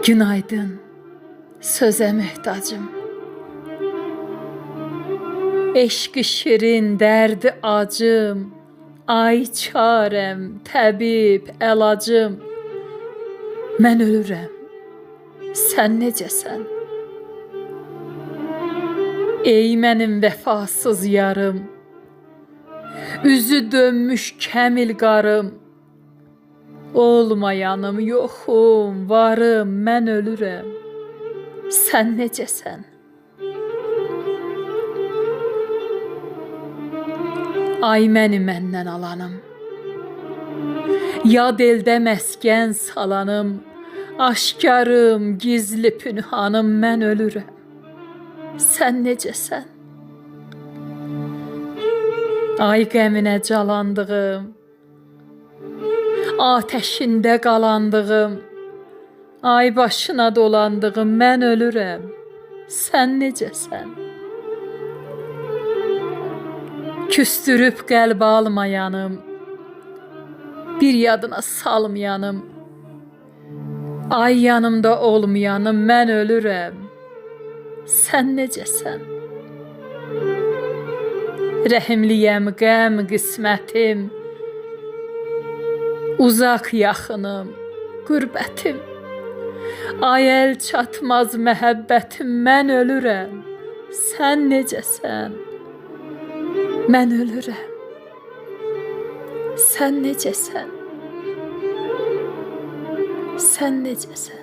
Günaydın, söze muhtacım. Eşqi şirin, dərdi acım. Ay çarəm, təbib, əlacım. Mən ölürəm, sən necəsən? Ey mənim vəfasız yarım, üzü dönmüş kəmil qarım. Olmayanım, yoxum, varım, mən ölürəm, sən necəsən? Ay məni məndən alanım, yad eldə məskən salanım. Aşkarım, gizli pünhanım, mən ölürəm, sən necəsən? Ay qəminə calandığım, ateşində qalandığım, ay başına dolandığım, mən ölürəm, sən necəsən? Küstürüb qəlbə almayanım, bir yadına salmayanım, ay yanımda olmayanım, mən ölürəm, sən necəsən? Rəhimliyəm, qəm qismətim, uzaq yaxınım, qürbətim. Ay əl çatmaz məhəbbətim, mən ölürəm, sən necəsən? Mən ölürəm, sən necəsən? Sən necəsən?